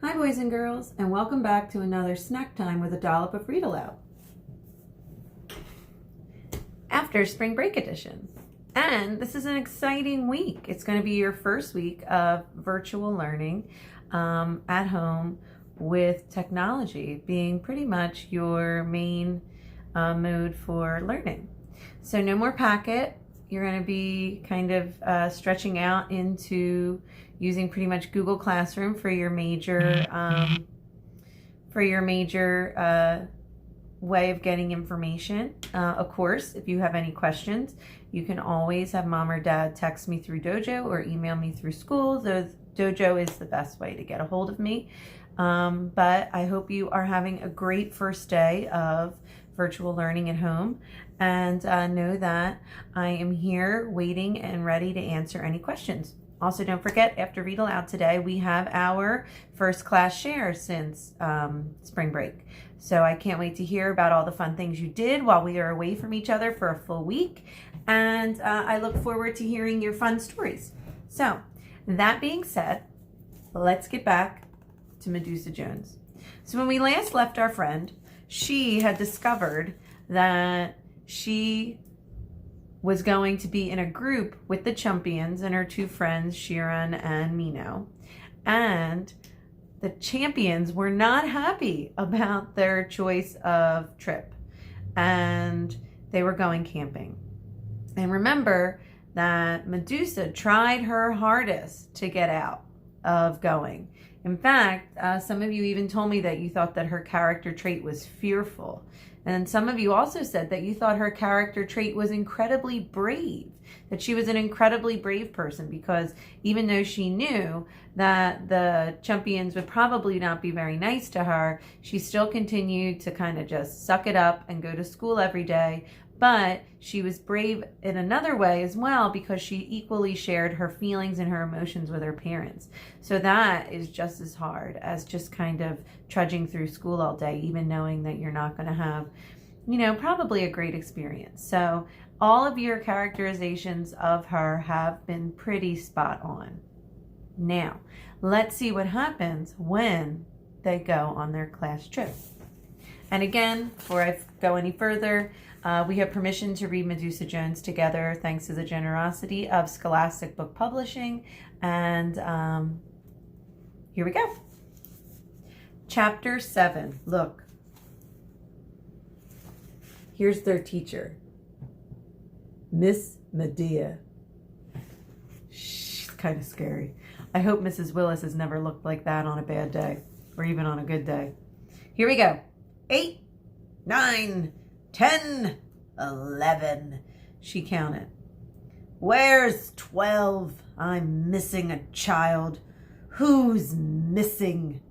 Hi boys and girls, and welcome back to another snack time with a dollop of Read Aloud. After spring break edition. And this is an exciting week. It's going to be your first week of virtual learning at home, with technology being pretty much your main mode for learning. So no more packet. You're going to be kind of stretching out into using pretty much Google Classroom for your major way of getting information. Of course, if you have any questions, you can always have mom or dad text me through Dojo or email me through school. Dojo is the best way to get a hold of me. But I hope you are having a great first day of virtual learning at home, and know that I am here waiting and ready to answer any questions. Also, don't forget, after Read Aloud today, we have our first class share since spring break. So I can't wait to hear about all the fun things you did while we are away from each other for a full week. And I look forward to hearing your fun stories. So that being said, let's get back to Medusa Jones. So when we last left our friend, she had discovered that she was going to be in a group with the champions and her two friends, Shiran and Mino. And the champions were not happy about their choice of trip, and they were going camping. And remember that Medusa tried her hardest to get out of going. In fact, some of you even told me that you thought that her character trait was fearful. And some of you also said that you thought her character trait was incredibly brave, that she was an incredibly brave person, because even though she knew that the champions would probably not be very nice to her, she still continued to kind of just suck it up and go to school every day. But she was brave in another way as well, because she equally shared her feelings and her emotions with her parents. So that is just as hard as just kind of trudging through school all day, even knowing that you're not going to have, probably a great experience. So all of your characterizations of her have been pretty spot on. Now, let's see what happens when they go on their class trip. And again, before I go any further, we have permission to read Medusa Jones together, thanks to the generosity of Scholastic Book Publishing. And here we go. Chapter 7. Look. Here's their teacher, Miss Medea. She's kind of scary. I hope Mrs. Willis has never looked like that on a bad day, or even on a good day. Here we go. 8, 9, 10, 11, she counted. Where's 12? I'm missing a child. Who's missing?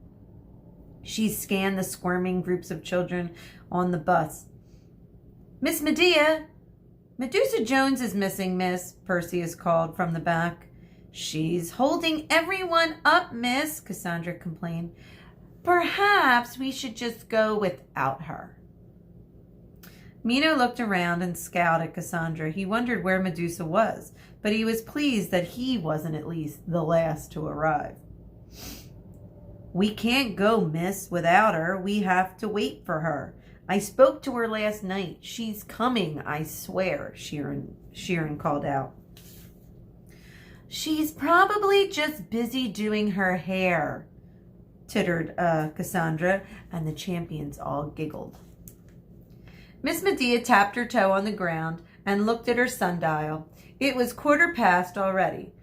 She scanned the squirming groups of children on the bus. Miss Medea, Medusa Jones is missing, miss, Perseus called from the back. She's holding everyone up, miss, Cassandra complained. Perhaps we should just go without her. Mino looked around and scowled at Cassandra. He wondered where Medusa was, but he was pleased that he wasn't at least the last to arrive. We can't go, miss, without her. We have to wait for her. I spoke to her last night. She's coming, I swear, Shiran called out. She's probably just busy doing her hair, tittered Cassandra, and the champions all giggled. Miss Medea tapped her toe on the ground and looked at her sundial. It was 1/4 already.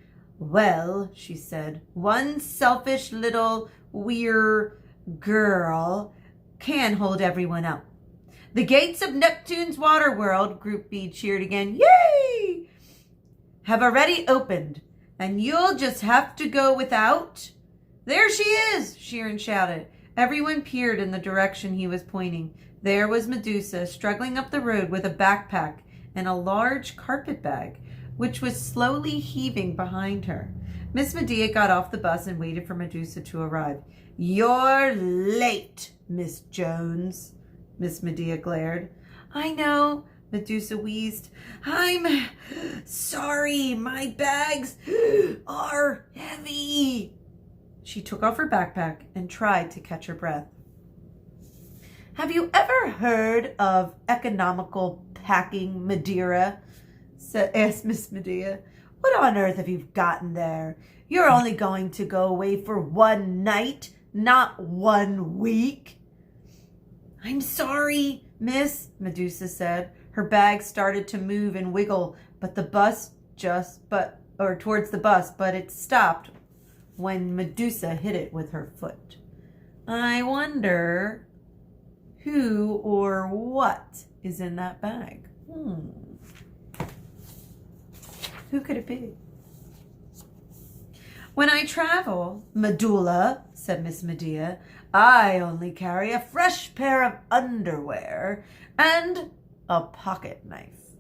Well, she said, one selfish little weird girl can hold everyone up. The gates of Neptune's water world, Group B cheered again. Yay! Have already opened, and you'll just have to go without. There she is, Shiran shouted. Everyone peered in the direction he was pointing. There was Medusa, struggling up the road with a backpack and a large carpet bag, which was slowly heaving behind her. Miss Medea got off the bus and waited for Medusa to arrive. You're late, Miss Jones, Miss Medea glared. I know, Medusa wheezed. I'm sorry, my bags are heavy. She she took off her backpack and tried to catch her breath. Have you ever heard of economical packing, Madeira? Asked Miss Medea. What on earth have you gotten there? You're only going to go away for one night, not 1 week. I'm sorry, miss, Medusa said. Her bag started to move and wiggle, towards the bus, but it stopped when Medusa hit it with her foot. I wonder who or what is in that bag. Who could it be? When I travel, Medulla, said Miss Medea, I only carry a fresh pair of underwear and a pocket knife.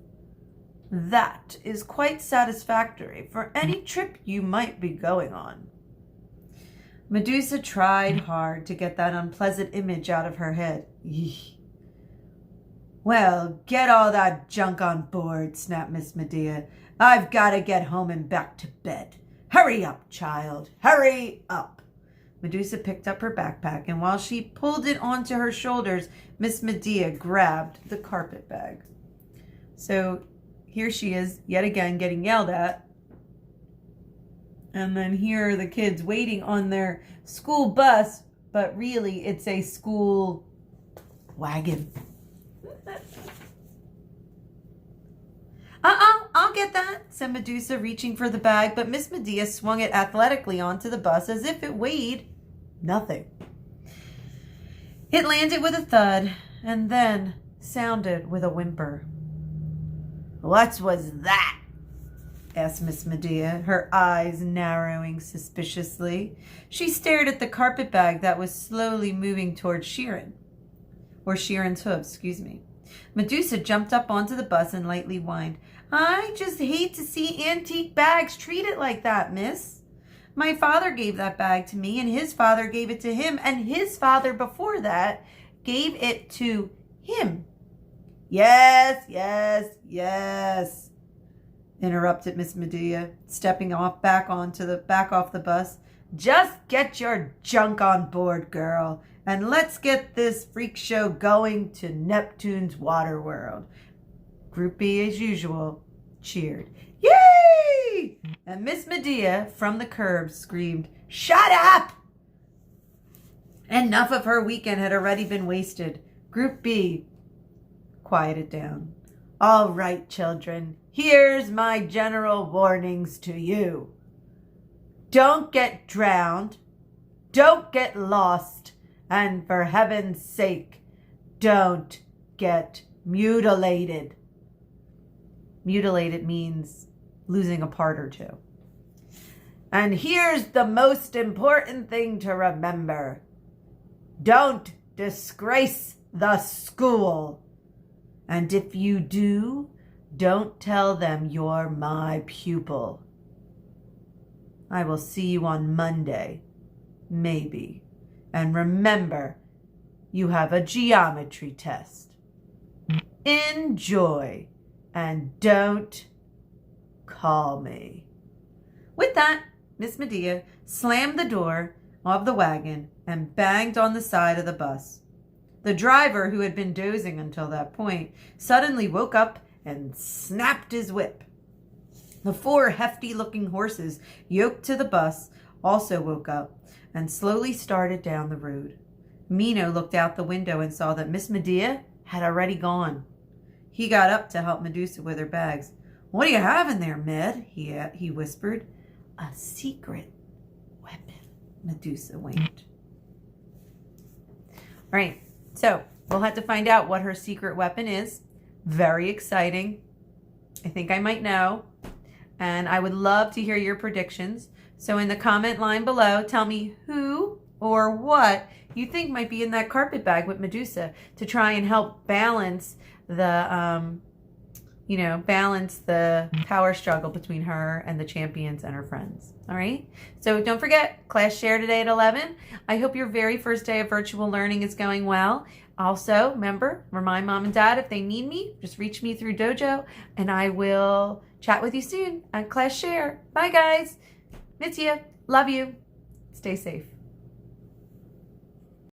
That is quite satisfactory for any trip you might be going on. Medusa tried hard to get that unpleasant image out of her head. Eesh. Well, get all that junk on board, snapped Miss Medea. I've got to get home and back to bed. Hurry up, child. Hurry up. Medusa picked up her backpack, and while she pulled it onto her shoulders, Miss Medea grabbed the carpet bag. So here she is, yet again, getting yelled at. And then here are the kids waiting on their school bus, but really it's a school wagon. I'll get that, said Medusa, reaching for the bag, but Miss Medea swung it athletically onto the bus as if it weighed nothing. It landed with a thud and then sounded with a whimper. What was that? Asked Miss Medea, her eyes narrowing suspiciously. She stared at the carpet bag that was slowly moving towards Sheeran. Or Sheeran's hooves, excuse me. Medusa jumped up onto the bus and lightly whined. I just hate to see antique bags treated like that, miss. My father gave that bag to me, and his father gave it to him, and his father before that gave it to him. Yes, interrupted Miss Medea, stepping back off the bus. Just get your junk on board, girl, and let's get this freak show going to Neptune's water world. Group B, as usual, cheered. Yay! And Miss Medea, from the curb, screamed, Shut up! Enough of her weekend had already been wasted. Group B quieted down. All right, children, here's my general warnings to you. Don't get drowned. Don't get lost. And for heaven's sake, don't get mutilated. Mutilated means losing a part or two. And here's the most important thing to remember. Don't disgrace the school. And if you do, don't tell them you're my pupil. I will see you on Monday, maybe. And remember, you have a geometry test. Enjoy, and don't call me. With that, Miss Medea slammed the door of the wagon and banged on the side of the bus. The driver, who had been dozing until that point, suddenly woke up and snapped his whip. The 4 hefty-looking horses yoked to the bus also woke up and slowly started down the road. Mino looked out the window and saw that Miss Medea had already gone. He got up to help Medusa with her bags. What do you have in there, Med? He whispered. A secret weapon, Medusa winked. All right, so we'll have to find out what her secret weapon is. Very exciting. I think I might know. And I would love to hear your predictions. So in the comment line below, tell me who or what you think might be in that carpet bag with Medusa to try and help balance the, balance the power struggle between her and the champions and her friends. All right. So don't forget, class share today at 11. I hope your very first day of virtual learning is going well. Also, remember, remind mom and dad if they need me, just reach me through Dojo, and I will chat with you soon at class share. Bye, guys. Miss you. Love you. Stay safe.